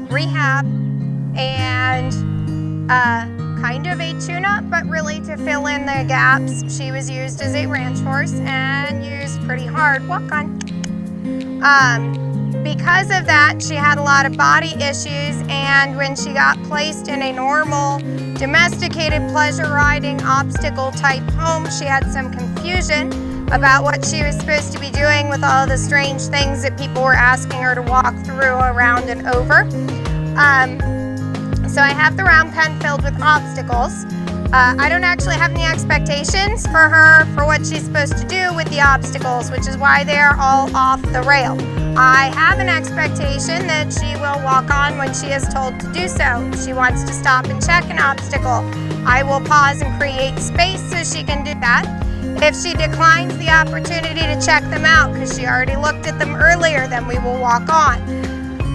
rehab and kind of a tune-up, but really to fill in the gaps. She was used as a ranch horse and used pretty hard. Walk on. Because of that, she had a lot of body issues, and when she got placed in a normal, domesticated pleasure riding obstacle type home, she had some confusion about what she was supposed to be doing with all the strange things that people were asking her to walk through, around and over. So I have the round pen filled with obstacles. I don't actually have any expectations for her for what she's supposed to do with the obstacles, which is why they're all off the rail. I have an expectation that she will walk on when she is told to do so. If she wants to stop and check an obstacle, I will pause and create space so she can do that. If she declines the opportunity to check them out because she already looked at them earlier, then we will walk on.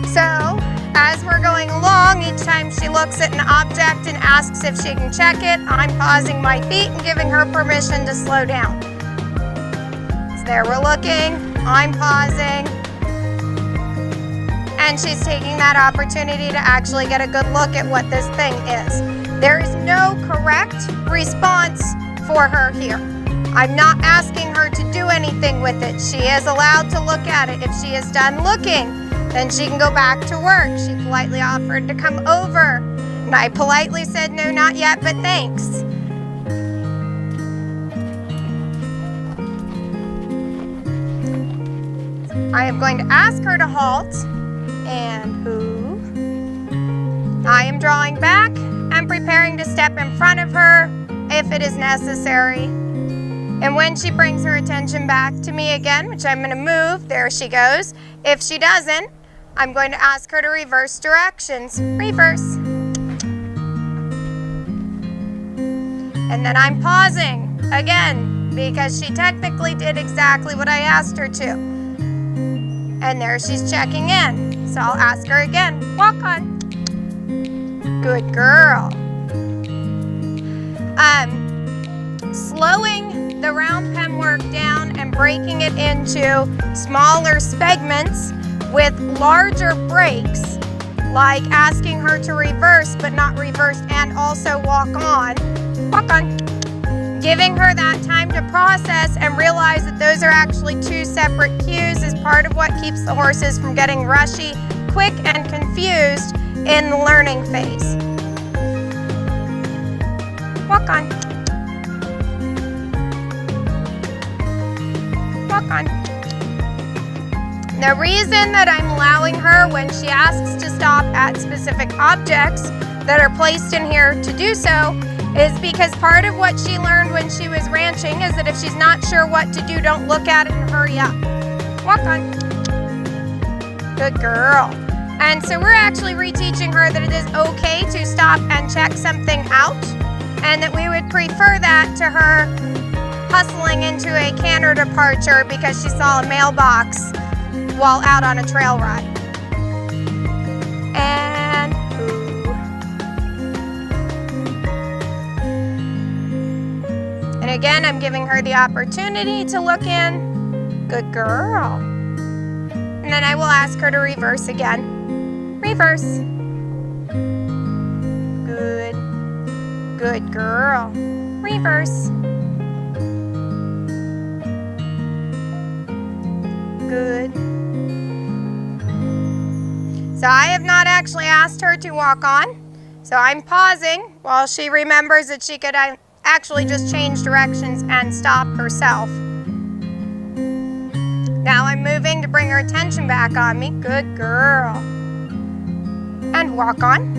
So, as we're going along, each time she looks at an object and asks if she can check it, I'm pausing my feet and giving her permission to slow down. So there we're looking, I'm pausing, and she's taking that opportunity to actually get a good look at what this thing is. There is no correct response for her here. I'm not asking her to do anything with it. She is allowed to look at it. If she is done looking, then she can go back to work. She politely offered to come over, and I politely said, no, not yet, but thanks. I am going to ask her to halt, and who? I am drawing back and preparing to step in front of her if it is necessary. And when she brings her attention back to me again, which I'm going to move, there she goes. If she doesn't, I'm going to ask her to reverse directions. Reverse. And then I'm pausing again because she technically did exactly what I asked her to. And there she's checking in. So I'll ask her again. Walk on. Good girl. Slowing the round pen work down and breaking it into smaller segments with larger breaks, like asking her to reverse but not reverse and also walk on. Walk on. Giving her that time to process and realize that those are actually two separate cues is part of what keeps the horses from getting rushy, quick, and confused in the learning phase. Walk on. Walk on. The reason that I'm allowing her, when she asks to stop at specific objects that are placed in here, to do so is because part of what she learned when she was ranching is that if she's not sure what to do, don't look at it and hurry up. Walk on. Good girl. And so we're actually reteaching her that it is okay to stop and check something out, and that we would prefer that to her hustling into a canter departure because she saw a mailbox while out on a trail ride. And ooh. And again, I'm giving her the opportunity to look in. Good girl. And then I will ask her to reverse again. Reverse. Good. Good girl. Reverse. Good. So I have not actually asked her to walk on. So I'm pausing while she remembers that she could actually just change directions and stop herself. Now I'm moving to bring her attention back on me. Good girl. And walk on.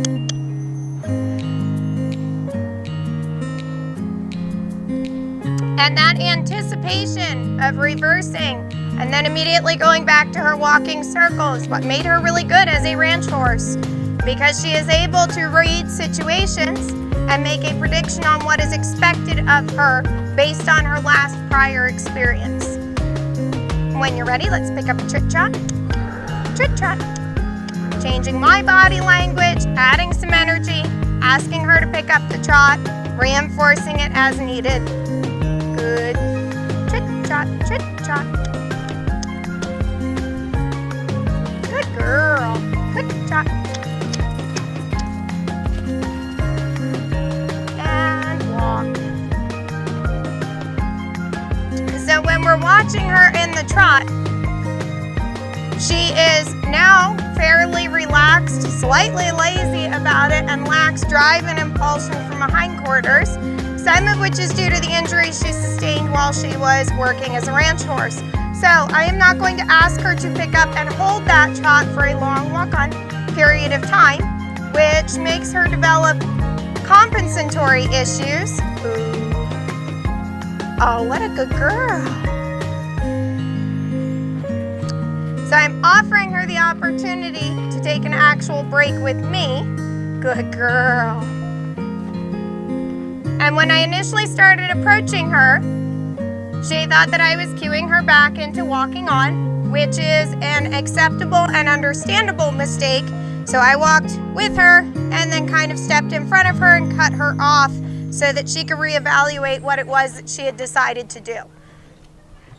And that anticipation of reversing and then immediately going back to her walking circles, what made her really good as a ranch horse, because she is able to read situations and make a prediction on what is expected of her based on her last prior experience. When you're ready, let's pick up a trot trot. Trot trot. Changing my body language, adding some energy, asking her to pick up the trot, reinforcing it as needed. Good. Trot trot, trot trot. Good girl. Good trot. the trot. She is now fairly relaxed, slightly lazy about it, and lacks drive and impulsion from her hindquarters, some of which is due to the injury she sustained while she was working as a ranch horse. So I am not going to ask her to pick up and hold that trot for a long walk-on period of time, which makes her develop compensatory issues. Ooh. Oh, what a good girl. So I'm offering her the opportunity to take an actual break with me. Good girl. And when I initially started approaching her, she thought that I was cueing her back into walking on, which is an acceptable and understandable mistake. So I walked with her and then kind of stepped in front of her and cut her off so that she could reevaluate what it was that she had decided to do.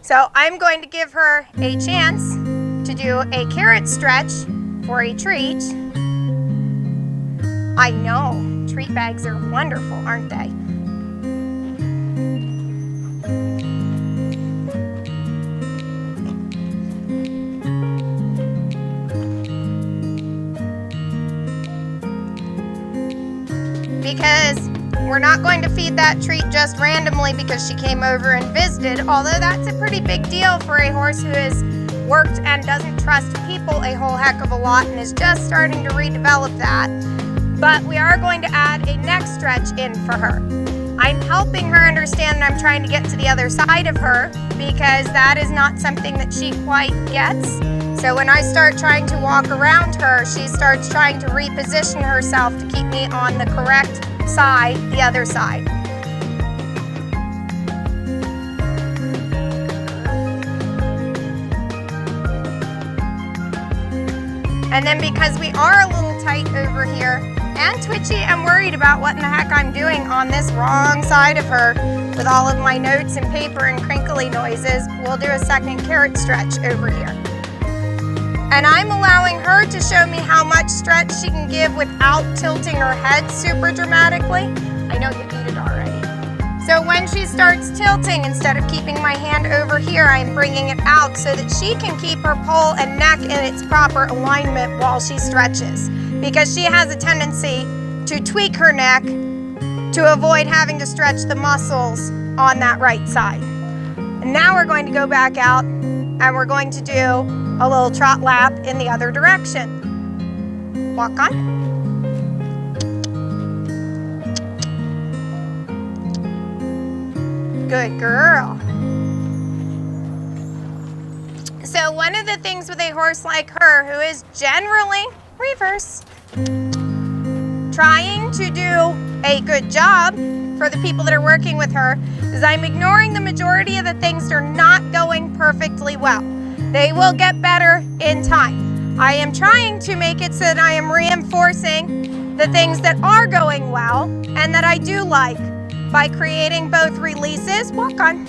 So I'm going to give her a chance to do a carrot stretch for a treat. I know, treat bags are wonderful, aren't they? Because we're not going to feed that treat just randomly because she came over and visited, although that's a pretty big deal for a horse who has worked and doesn't trust people a whole heck of a lot and is just starting to redevelop that. But we are going to add a neck stretch in for her. I'm helping her understand that I'm trying to get to the other side of her because that is not something that she quite gets. So when I start trying to walk around her, she starts trying to reposition herself to keep me on the correct side, the other side. And then because we are a little tight over here and twitchy and worried about what in the heck I'm doing on this wrong side of her with all of my notes and paper and crinkly noises, we'll do a second carrot stretch over here. And I'm allowing her to show me how much stretch she can give without tilting her head super dramatically. I know you eat it already. So when she starts tilting, instead of keeping my hand over here, I'm bringing it out so that she can keep her poll and neck in its proper alignment while she stretches. Because she has a tendency to tweak her neck to avoid having to stretch the muscles on that right side. And now we're going to go back out and we're going to do a little trot lap in the other direction. Walk on. Good girl. So one of the things with a horse like her, who is generally reverse, trying to do a good job for the people that are working with her, is I'm ignoring the majority of the things that are not going perfectly well. They will get better in time. I am trying to make it so that I am reinforcing the things that are going well and that I do like by creating both releases, walk on,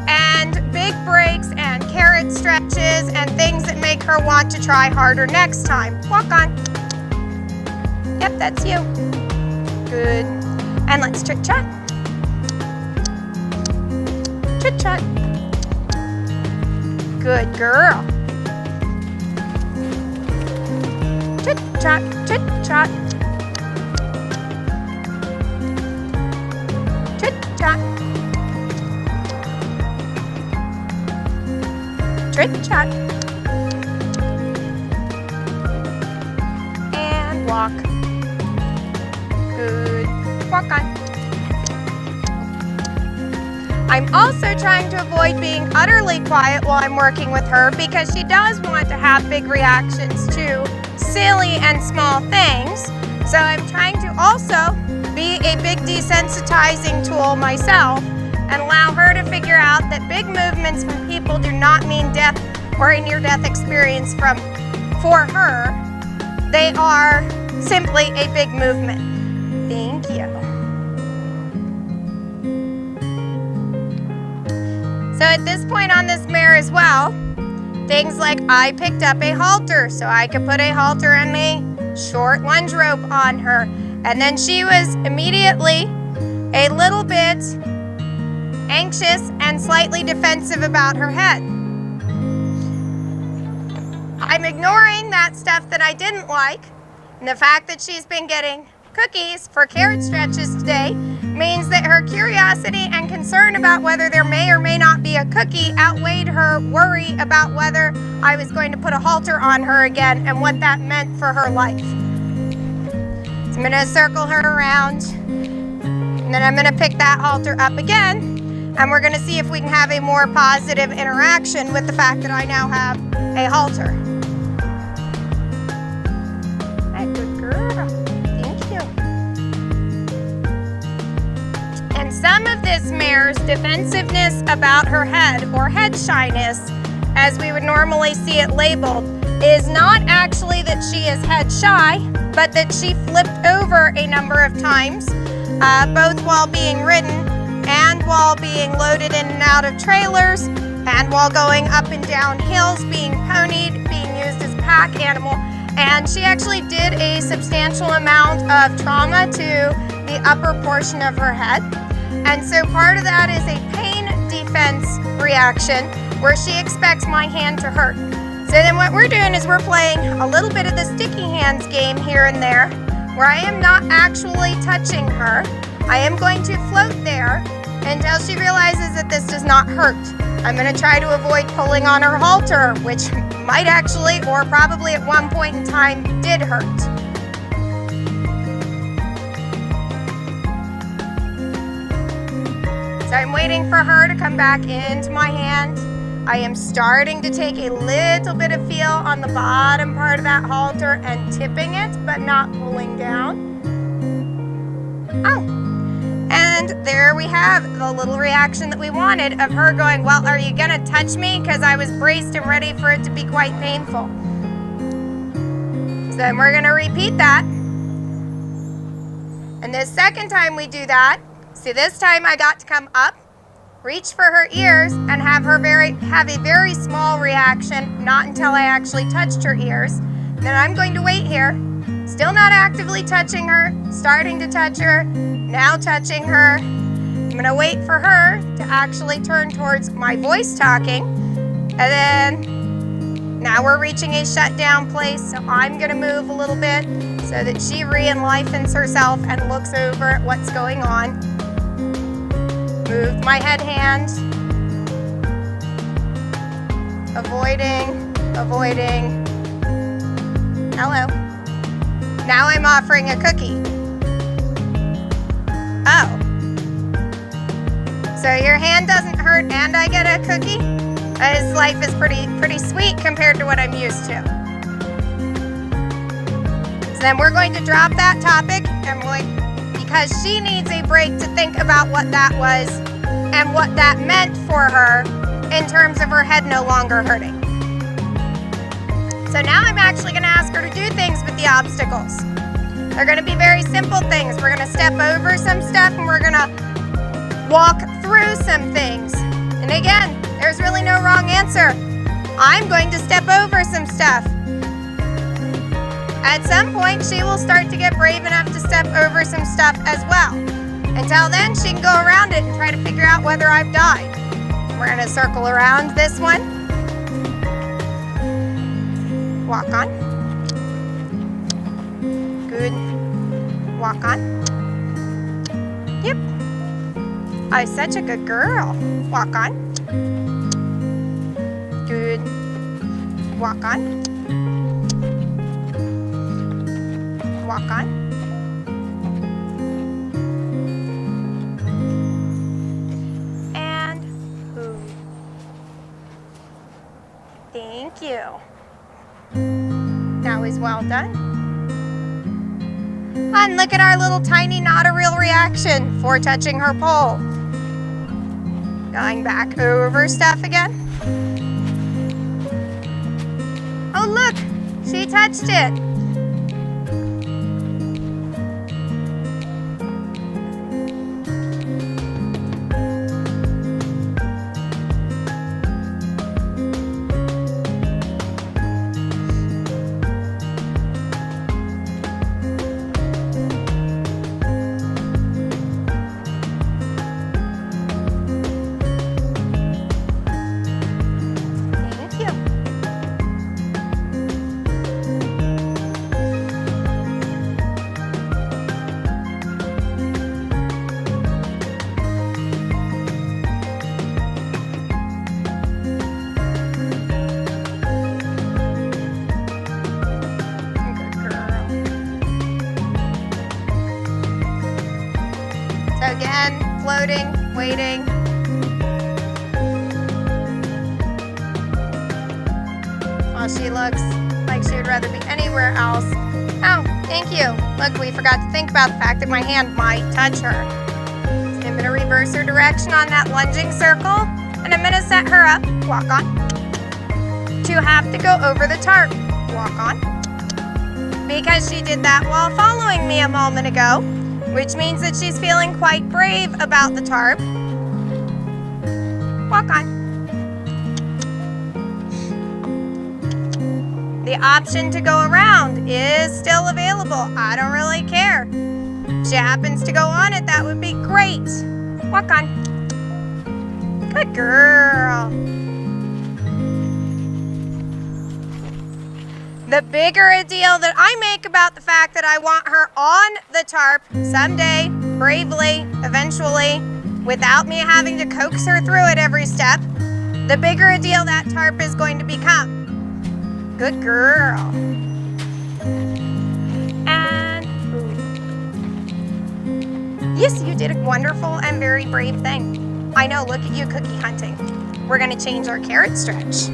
and big breaks and carrot stretches and things that make her want to try harder next time. Walk on. Yep, that's you. Good. And let's chit-chat. Chit-chat. Good girl. Chit-chat, chit-chat. Chit-chat. Chit-chat. And walk. Good. Walk on. I'm also trying to avoid being utterly quiet while I'm working with her because she does want to have big reactions to silly and small things. So I'm trying to also be a big desensitizing tool myself and allow her to figure out that big movements from people do not mean death or a near-death experience for her. They are simply a big movement. Thank you. So at this point on this mare as well, things like I picked up a halter so I could put a halter and a short lunge rope on her. And then she was immediately a little bit anxious and slightly defensive about her head. I'm ignoring that stuff that I didn't like, and the fact that she's been getting cookies for carrot stretches today means that her curiosity and concern about whether there may or may not be a cookie outweighed her worry about whether I was going to put a halter on her again and what that meant for her life. So I'm going to circle her around, and then I'm going to pick that halter up again, and we're going to see if we can have a more positive interaction with the fact that I now have a halter. Hey, good girl. Thank you. And some of this mare's defensiveness about her head, or head shyness, as we would normally see it labeled, is not actually that she is head shy, but that she flipped over a number of times, both while being ridden and while being loaded in and out of trailers, and while going up and down hills, being ponied, being used as a pack animal. And she actually did a substantial amount of trauma to the upper portion of her head. And so part of that is a pain defense reaction where she expects my hand to hurt. So then what we're doing is we're playing a little bit of the sticky hands game here and there, where I am not actually touching her. I am going to float there until she realizes that this does not hurt. I'm going to try to avoid pulling on her halter, which might actually, or probably at one point in time, did hurt. So I'm waiting for her to come back into my hand. I am starting to take a little bit of feel on the bottom part of that halter and tipping it, but not pulling down. Oh. And there we have the little reaction that we wanted of her going, well, are you gonna touch me? Because I was braced and ready for it to be quite painful. So then we're gonna repeat that. And the second time we do that, see, this time I got to come up, reach for her ears, and have a very small reaction, not until I actually touched her ears. Then I'm going to wait here, still not actively touching her, starting to touch her, now touching her. I'm going to wait for her to actually turn towards my voice talking, and then now we're reaching a shutdown place, so I'm going to move a little bit so that she re-enlivens herself and looks over at what's going on. Move my head hand, avoiding. Hello. Now I'm offering a cookie. Oh. So your hand doesn't hurt and I get a cookie? His life is pretty sweet compared to what I'm used to. So then we're going to drop that topic, and because she needs a break to think about what that was and what that meant for her in terms of her head no longer hurting. So now I'm actually going to ask her to do things with the obstacles. They're going to be very simple things. We're going to step over some stuff and we're going to walk through some things. And again, there's really no wrong answer. I'm going to step over some stuff. At some point, she will start to get brave enough to step over some stuff as well. Until then, she can go around it and try to figure out whether I've died. We're going to circle around this one. Walk on. Good. Walk on. Yep. I'm such a good girl. Walk on. Good. Walk on. Walk on. And move. Thank you. That was well done. And look at our little tiny not a real reaction for touching her pole. Going back over stuff again. Oh look, she touched it. floating, waiting. While she looks like she would rather be anywhere else. Oh, thank you. Look, we forgot to think about the fact that my hand might touch her. So I'm gonna reverse her direction on that lunging circle, and I'm gonna set her up, walk on, to have to go over the tarp, walk on. Because she did that while following me a moment ago, which means that she's feeling quite brave about the tarp. Walk on. The option to go around is still available. I don't really care. If she happens to go on it, that would be great. Walk on. Good girl. The bigger a deal that I make about the fact that I want her on the tarp someday, bravely, eventually, without me having to coax her through it every step, the bigger a deal that tarp is going to become. Good girl. And yes, you did a wonderful and very brave thing. I know, look at you cookie hunting. We're gonna change our carrot stretch.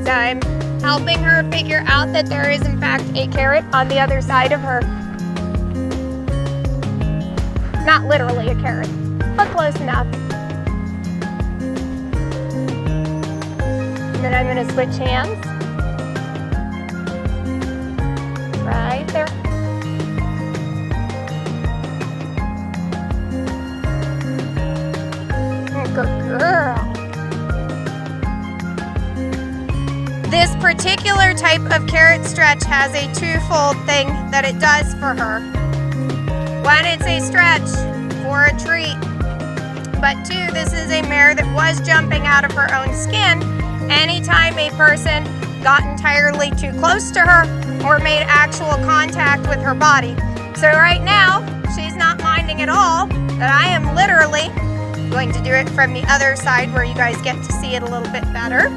So I'm helping her figure out that there is in fact a carrot on the other side of her. Not literally a carrot, but close enough. And then I'm going to switch hands. Right there. Good girl. This particular type of carrot stretch has a twofold thing that it does for her. One, it's a stretch for a treat, but two, this is a mare that was jumping out of her own skin anytime a person got entirely too close to her or made actual contact with her body. So right now, she's not minding at all that I am literally going to do it from the other side where you guys get to see it a little bit better.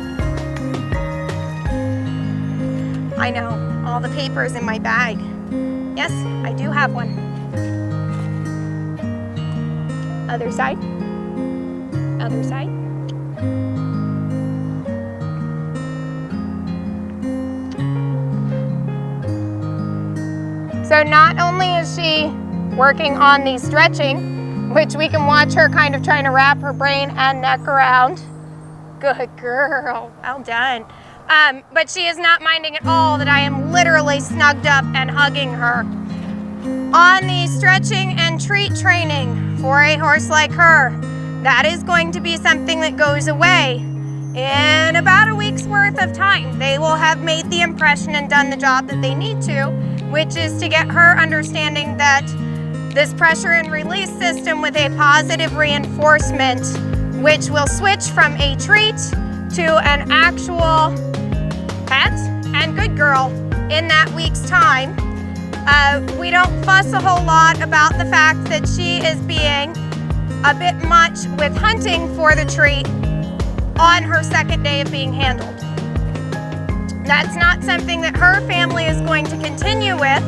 I know, all the papers in my bag. Yes, I do have one. Other side. Other side. So not only is she working on the stretching, which we can watch her kind of trying to wrap her brain and neck around. Good girl, well done. But she is not minding at all that I am literally snugged up and hugging her. On the stretching and treat training for a horse like her, that is going to be something that goes away in about a week's worth of time. They will have made the impression and done the job that they need to, which is to get her understanding that this pressure and release system with a positive reinforcement, which will switch from a treat to an actual pet and good girl in that week's time. We don't fuss a whole lot about the fact that she is being a bit much with hunting for the treat on her second day of being handled. That's not something that her family is going to continue with.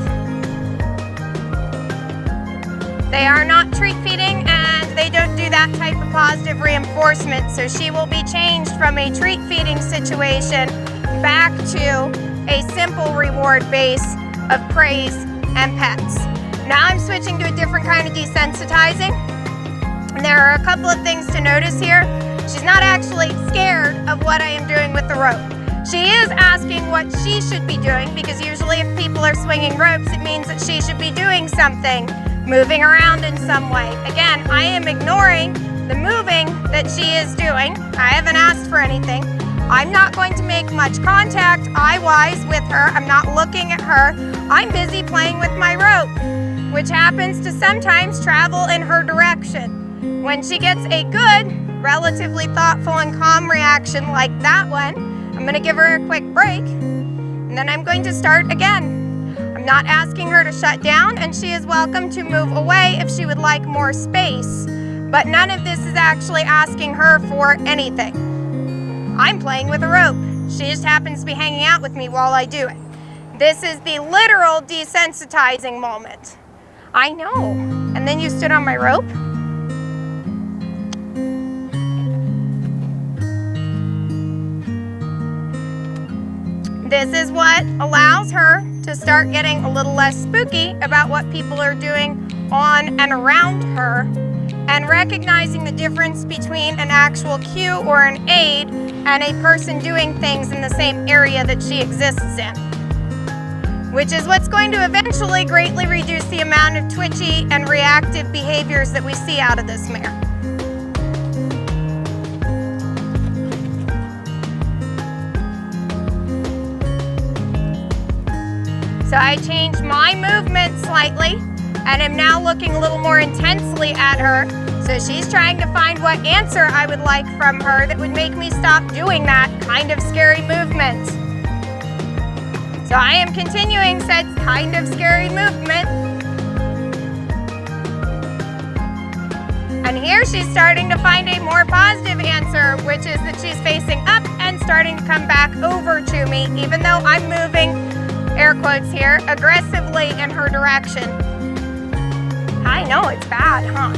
They are not treat feeding and they don't do that type of positive reinforcement, so she will be changed from a treat feeding situation back to a simple reward base of praise and pets. Now I'm switching to a different kind of desensitizing. And there are a couple of things to notice here. She's not actually scared of what I am doing with the rope. She is asking what she should be doing, because usually if people are swinging ropes, it means that she should be doing something, moving around in some way. Again, I am ignoring the moving that she is doing. I haven't asked for anything. I'm not going to make much contact eye-wise with her. I'm not looking at her. I'm busy playing with my rope, which happens to sometimes travel in her direction. When she gets a good, relatively thoughtful and calm reaction like that one, I'm going to give her a quick break, and then I'm going to start again. I'm not asking her to shut down, and she is welcome to move away if she would like more space, but none of this is actually asking her for anything. I'm playing with a rope. She just happens to be hanging out with me while I do it. This is the literal desensitizing moment. I know. And then you stood on my rope? This is what allows her to start getting a little less spooky about what people are doing on and around her, and recognizing the difference between an actual cue or an aid and a person doing things in the same area that she exists in, which is what's going to eventually greatly reduce the amount of twitchy and reactive behaviors that we see out of this mare. So I changed my movement slightly and am now looking a little more intensely at her. So she's trying to find what answer I would like from her that would make me stop doing that kind of scary movement. So I am continuing said kind of scary movement. And here she's starting to find a more positive answer, which is that she's facing up and starting to come back over to me, even though I'm moving, air quotes here, aggressively in her direction. I know it's bad, huh?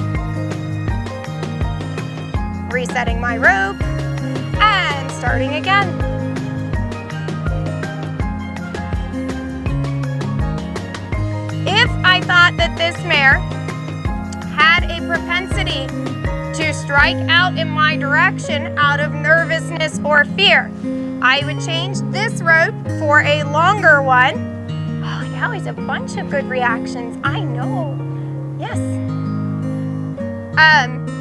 Resetting my rope and starting again. If I thought that this mare had a propensity to strike out in my direction out of nervousness or fear, I would change this rope for a longer one. Oh, now he's a bunch of good reactions. I know. Yes.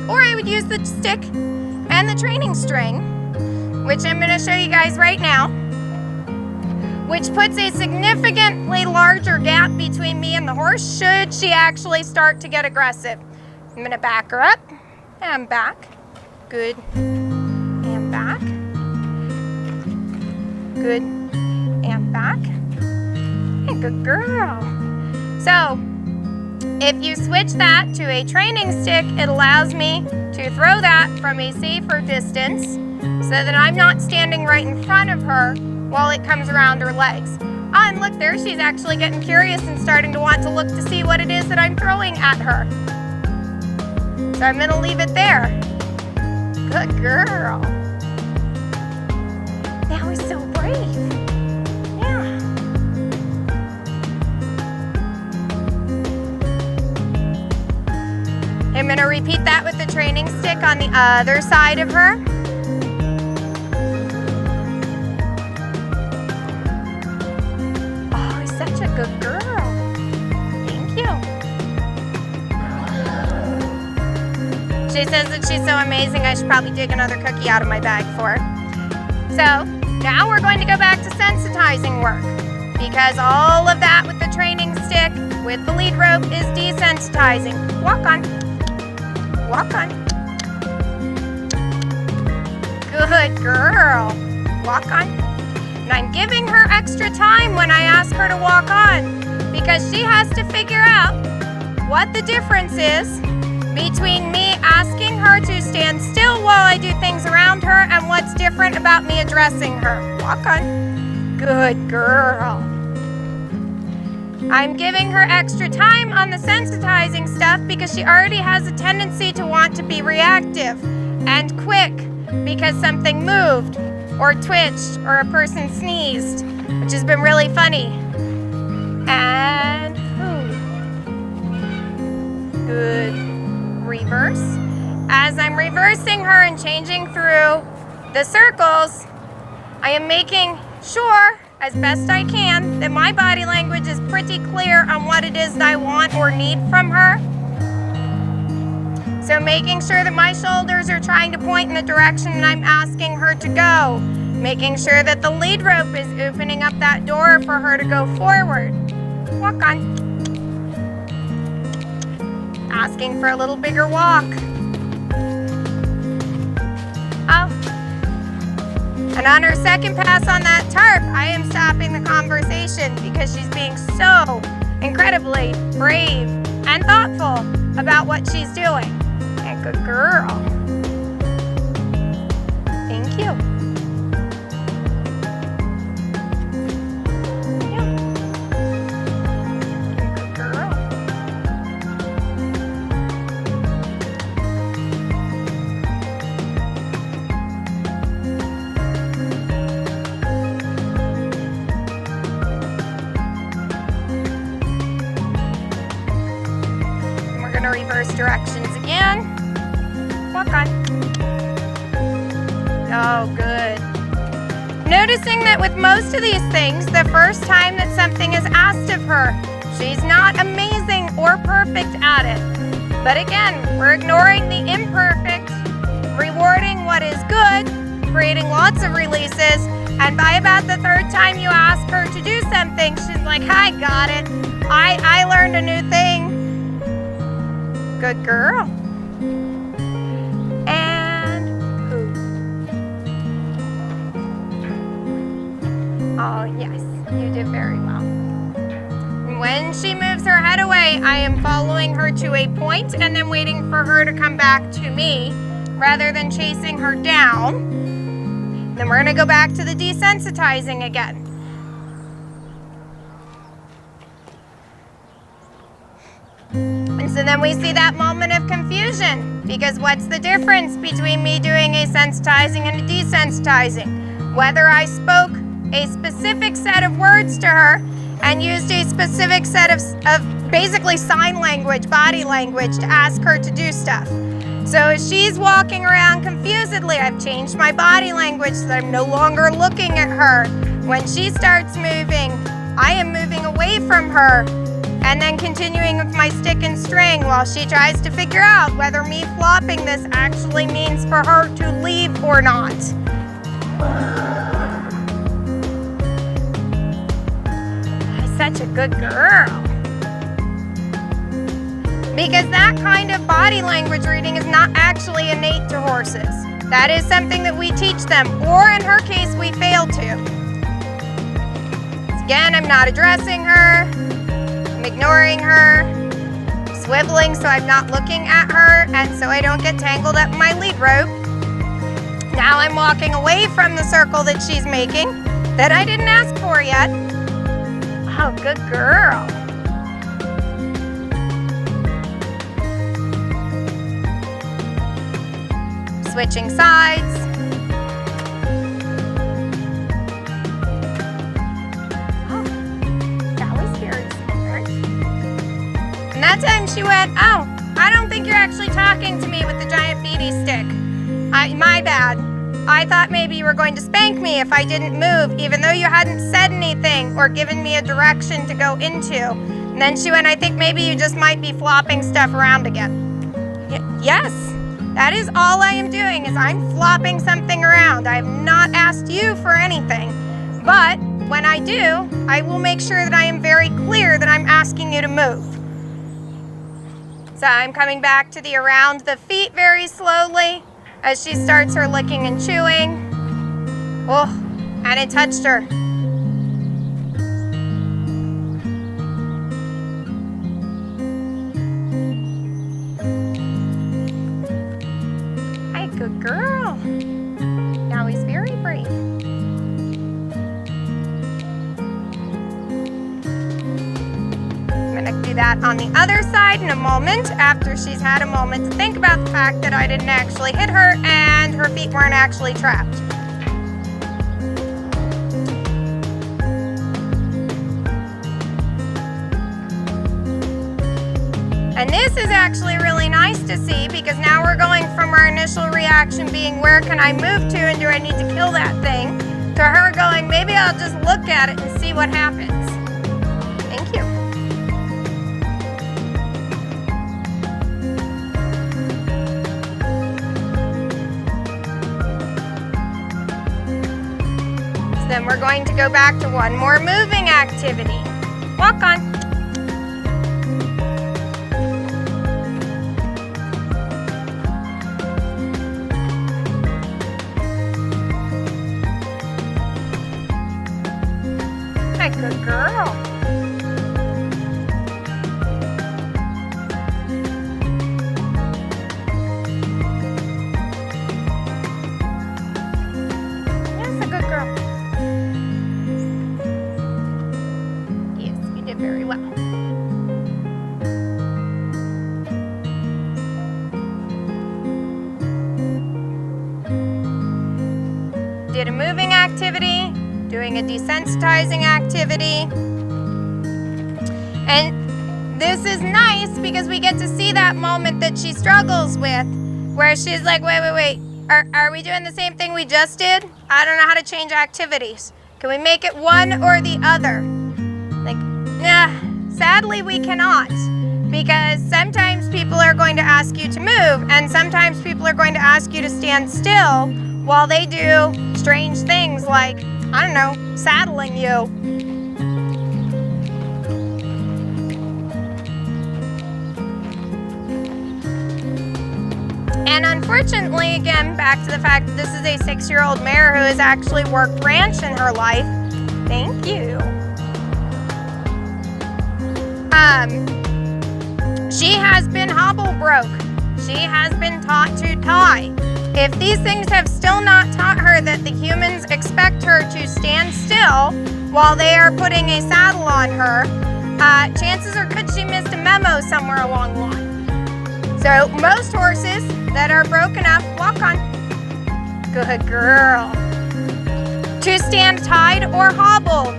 Or I would use the stick and the training string, which I'm going to show you guys right now, which puts a significantly larger gap between me and the horse should she actually start to get aggressive. I'm going to back her up and back. Good. And back. Good. And back. Hey, good girl. So, if you switch that to a training stick, it allows me to throw that from a safer distance so that I'm not standing right in front of her while it comes around her legs. Ah, and look, there she's actually getting curious and starting to want to look to see what it is that I'm throwing at her. So I'm going to leave it there. Good girl. Now he's so brave. Yeah. I'm going to repeat that with the training stick on the other side of her. Oh, he's such a good girl. Thank you. She says that she's so amazing, I should probably dig another cookie out of my bag for her. So, now we're going to go back to sensitizing work, because all of that with the training stick, with the lead rope, is desensitizing. Walk on. Walk on. Good girl. Walk on. And I'm giving her extra time when I ask her to walk on, because she has to figure out what the difference is between me asking her to stand still while I do things around her and what's different about me addressing her. Walk on. Good girl. I'm giving her extra time on the sensitizing stuff because she already has a tendency to want to be reactive and quick because something moved or twitched or a person sneezed, which has been really funny. And good. Reverse. As I'm reversing her and changing through the circles, I am making sure, as best I can, that my body language is pretty clear on what it is that I want or need from her. So making sure that my shoulders are trying to point in the direction that I'm asking her to go. Making sure that the lead rope is opening up that door for her to go forward. Walk on. Asking for a little bigger walk. Oh. And on her second pass on that tarp, I am stopping the conversation because she's being so incredibly brave and thoughtful about what she's doing. And good girl. Thank you. to reverse directions again. Walk on. Oh, good. Noticing that with most of these things, the first time that something is asked of her, she's not amazing or perfect at it. But again, we're ignoring the imperfect, rewarding what is good, creating lots of releases, and by about the third time you ask her to do something, she's like, I got it. I learned a new thing. Good girl. And poo. Oh, yes, you did very well. When she moves her head away, I am following her to a point and then waiting for her to come back to me rather than chasing her down. Then we're gonna go back to the desensitizing again. And so then we see that moment of confusion, because what's the difference between me doing a sensitizing and a desensitizing? Whether I spoke a specific set of words to her and used a specific set of basically sign language, body language to ask her to do stuff. So as she's walking around confusedly, I've changed my body language so that I'm no longer looking at her. When she starts moving, I am moving away from her and then continuing with my stick and string while she tries to figure out whether me flopping this actually means for her to leave or not. Such a good girl. Because that kind of body language reading is not actually innate to horses. That is something that we teach them, or in her case, we fail to. Again, I'm not addressing her. I'm ignoring her. Swiveling so I'm not looking at her, and so I don't get tangled up in my lead rope. Now I'm walking away from the circle that she's making that I didn't ask for yet. Oh, good girl. Switching sides. Oh, that was very smart. And that time she went, oh, I don't think you're actually talking to me with the giant beady stick. My bad. I thought maybe you were going to spank me if I didn't move, even though you hadn't said anything or given me a direction to go into. And then she went, I think maybe you just might be flopping stuff around again. Yes, that is all I am doing, is I'm flopping something around. I have not asked you for anything. But when I do, I will make sure that I am very clear that I'm asking you to move. So I'm coming back to the around the feet very slowly as she starts her licking and chewing. Oh, and it touched her. Hi, good girl. Now he's very brave. I'm gonna do that on the other side in a moment, after she's had a moment to think about the fact that I didn't actually hit her and her feet weren't actually trapped. And this is actually really nice to see, because now we're going from our initial reaction being, where can I move to and do I need to kill that thing, to her going, maybe I'll just look at it and see what happens. Thank you. So then we're going to go back to one more moving activity. Walk on. Good girl. Yes, a good girl. Yes, you did very well. Did a moving activity, doing a desensitizing activity. And this is nice nice because we get to see that moment that she struggles with, where she's like, wait. Are we doing the same thing we just did? I don't know how to change activities. Can we make it one or the other? Like, nah, sadly we cannot. Because sometimes people are going to ask you to move, and sometimes people are going to ask you to stand still while they do strange things like, I don't know, saddling you. And unfortunately, again, back to the fact that this is a 6-year-old mare who has actually worked ranch in her life. Thank you. She has been hobble broke. She has been taught to tie. If these things have still not taught her that the humans expect her to stand still while they are putting a saddle on her, chances are good she missed a memo somewhere along the line. So most horses that are broken up, walk on, good girl, to stand tied or hobbled,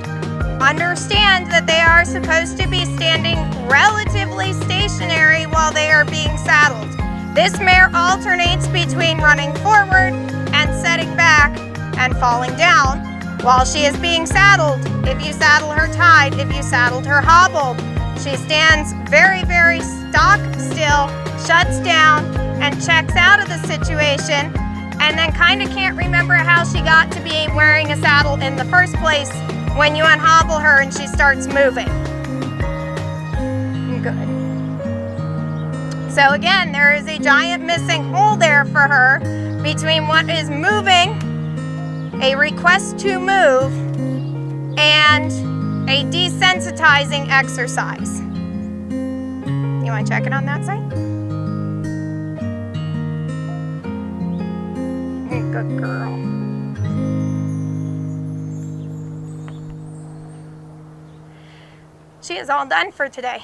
understand that they are supposed to be standing relatively stationary while they are being saddled. This mare alternates between running forward and setting back and falling down while she is being saddled. If you saddle her tied, if you saddled her hobbled, she stands very, very stock still, shuts down, and checks out of the situation, and then kind of can't remember how she got to be wearing a saddle in the first place when you unhobble her and she starts moving. Good. So again, there is a giant missing hole there for her between what is moving, a request to move, and a desensitizing exercise. You want to check it on that side? Good girl. She is all done for today.